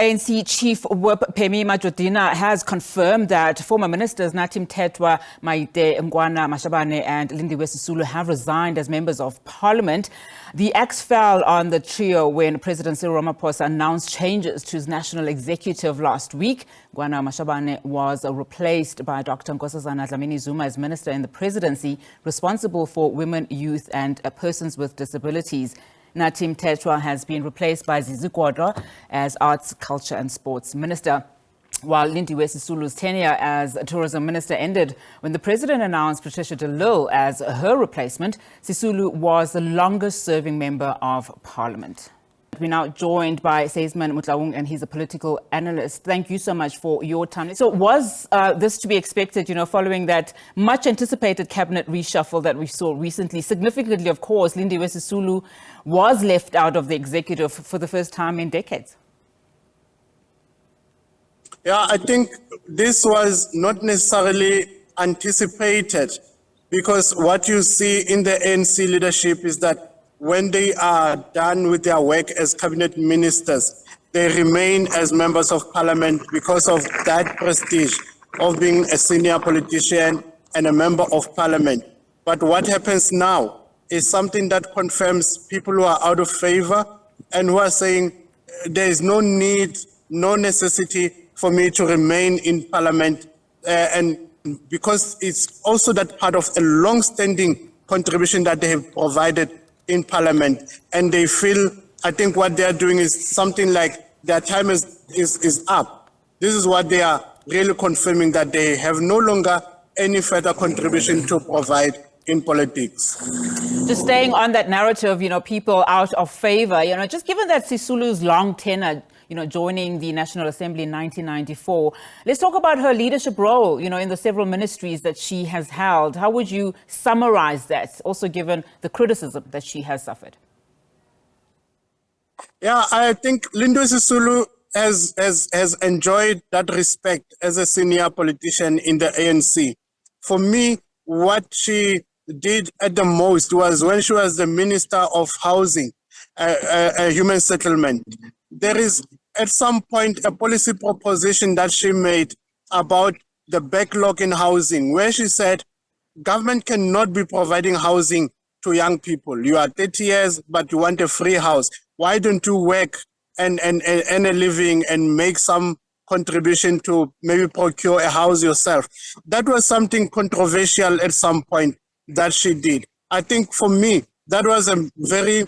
ANC Chief Whip Pemmy Majodina has confirmed that former ministers Nathi Mthethwa, Maite, Nkoana, Mashabane and Lindiwe Sisulu have resigned as members of parliament. The axe fell on the trio when President Cyril Ramaphosa announced changes to his national executive last week. Nkoana Mashabane was replaced by Dr. Nkosazana Dlamini-Zuma as minister in the presidency, responsible for women, youth and persons with disabilities. Nathi Mthethwa has been replaced by Zizi as Arts, Culture and Sports Minister, while Lindiwe Sisulu's tenure as Tourism Minister ended when the President announced Patricia de Lille as her replacement. Sisulu was the longest-serving member of Parliament. We're now joined by Sysman Motloung, and he's a political analyst. Thank you so much for your time. So was this to be expected, following that much-anticipated cabinet reshuffle that we saw recently? Significantly, of course, Lindiwe Sisulu was left out of the executive for the first time in decades. Yeah, I think this was not necessarily anticipated, because what you see in the ANC leadership is that when they are done with their work as cabinet ministers, they remain as members of parliament because of that prestige of being a senior politician and a member of parliament. But what happens now is something that confirms people who are out of favor and who are saying there is no need, no necessity for me to remain in parliament, and because it's also that part of a long-standing contribution that they have provided in parliament, and they feel, I think what they are doing is something like their time is up. This is what they are really confirming, that they have no longer any further contribution to provide in politics. Just staying on that narrative, people out of favor, just given that Sisulu's long tenure, joining the National Assembly in 1994. Let's talk about her leadership role, in the several ministries that she has held. How would you summarize that, also given the criticism that she has suffered? Yeah, I think Lindiwe Sisulu has enjoyed that respect as a senior politician in the ANC. For me, what she did at the most was when she was the Minister of Housing, Human Settlement. There is at some point a policy proposition that she made about the backlog in housing, where she said government cannot be providing housing to young people. You are 30 years, but you want a free house. Why don't you work and earn a living and make some contribution to maybe procure a house yourself? That was something controversial at some point that she did. I think for me, that was a very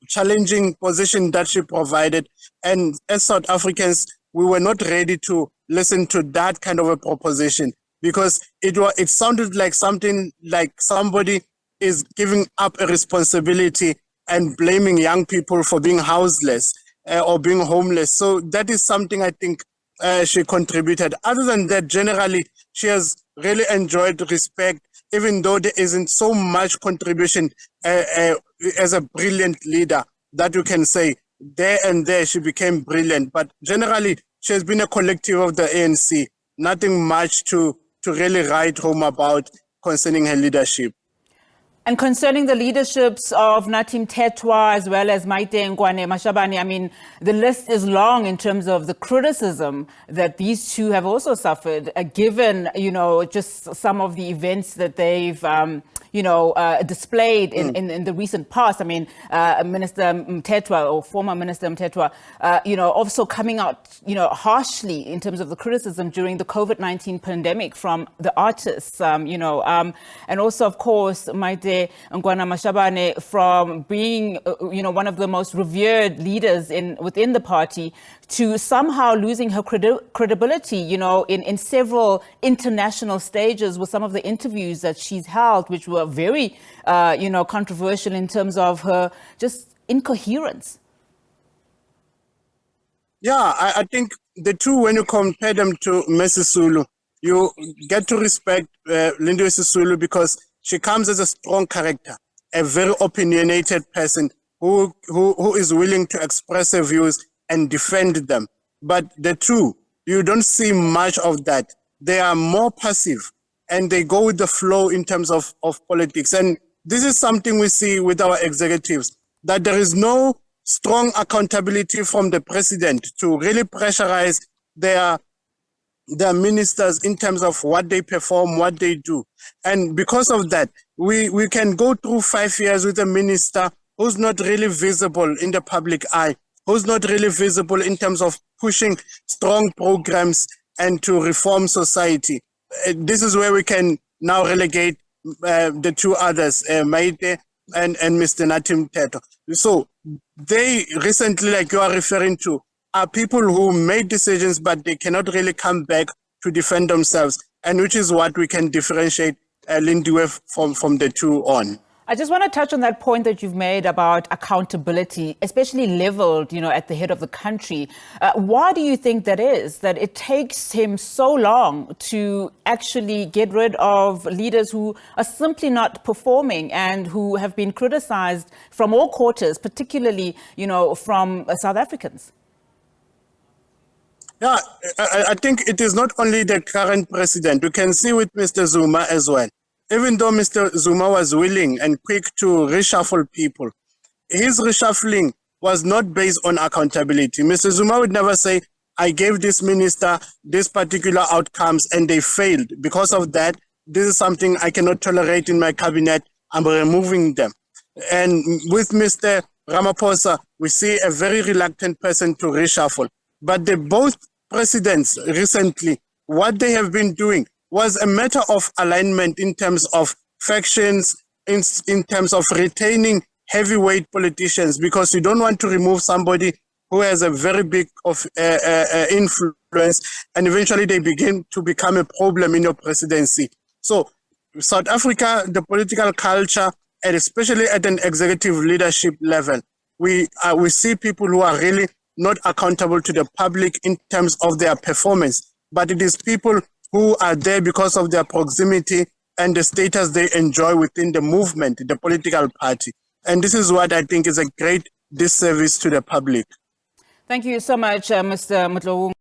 challenging position that she provided. And as South Africans, we were not ready to listen to that kind of a proposition, because it sounded like something like somebody is giving up a responsibility and blaming young people for being houseless or being homeless. So that is something I think she contributed. Other than that, generally, she has really enjoyed respect, even though there isn't so much contribution as a brilliant leader that you can say there and there she became brilliant. But generally, she has been a collective of the ANC. Nothing much to really write home about concerning her leadership. And concerning the leaderships of Nathi Mthethwa as well as Maite, Nkoana, Mashabane, the list is long in terms of the criticism that these two have also suffered, given, just some of the events that they've, displayed in the recent past. Minister Mthethwa, or former Minister Mthethwa, also coming out, harshly in terms of the criticism during the COVID-19 pandemic from the artists, and also, of course, Maite, Nkoana Mashabane, from being, one of the most revered leaders within the party, to somehow losing her credibility, in several international stages with some of the interviews that she's held, which were very, controversial in terms of her just incoherence. Yeah, I think the two, when you compare them to Sisulu, you get to respect Lindiwe Sisulu because she comes as a strong character, a very opinionated person who is willing to express her views and defend them. But the two, you don't see much of that. They are more passive and they go with the flow in terms of politics. And this is something we see with our executives, that there is no strong accountability from the president to really pressurize their ministers in terms of what they perform, what they do. And because of that, we can go through 5 years with a minister who's not really visible in the public eye, who's not really visible in terms of pushing strong programs and to reform society. This is where we can now relegate the two others, Maite and Mr. Nathi Mthethwa. So they recently, like you are referring to, are people who made decisions, but they cannot really come back to defend themselves, and which is what we can differentiate Lindiwe from the two on. I just want to touch on that point that you've made about accountability, especially leveled, at the head of the country. Why do you think that is, that it takes him so long to actually get rid of leaders who are simply not performing and who have been criticized from all quarters, particularly, from South Africans? Yeah, I think it is not only the current president. You can see with Mr. Zuma as well. Even though Mr. Zuma was willing and quick to reshuffle people, his reshuffling was not based on accountability. Mr. Zuma would never say, I gave this minister this particular outcomes and they failed. Because of that, this is something I cannot tolerate in my cabinet. I'm removing them. And with Mr. Ramaphosa, we see a very reluctant person to reshuffle. But both presidents recently, what they have been doing was a matter of alignment in terms of factions, in terms of retaining heavyweight politicians, because you don't want to remove somebody who has a very big influence, and eventually they begin to become a problem in your presidency. So South Africa, the political culture, and especially at an executive leadership level, we see people who are really not accountable to the public in terms of their performance, but it is people who are there because of their proximity and the status they enjoy within the movement, the political party. And this is what I think is a great disservice to the public. Thank you so much, Mr. Motloung.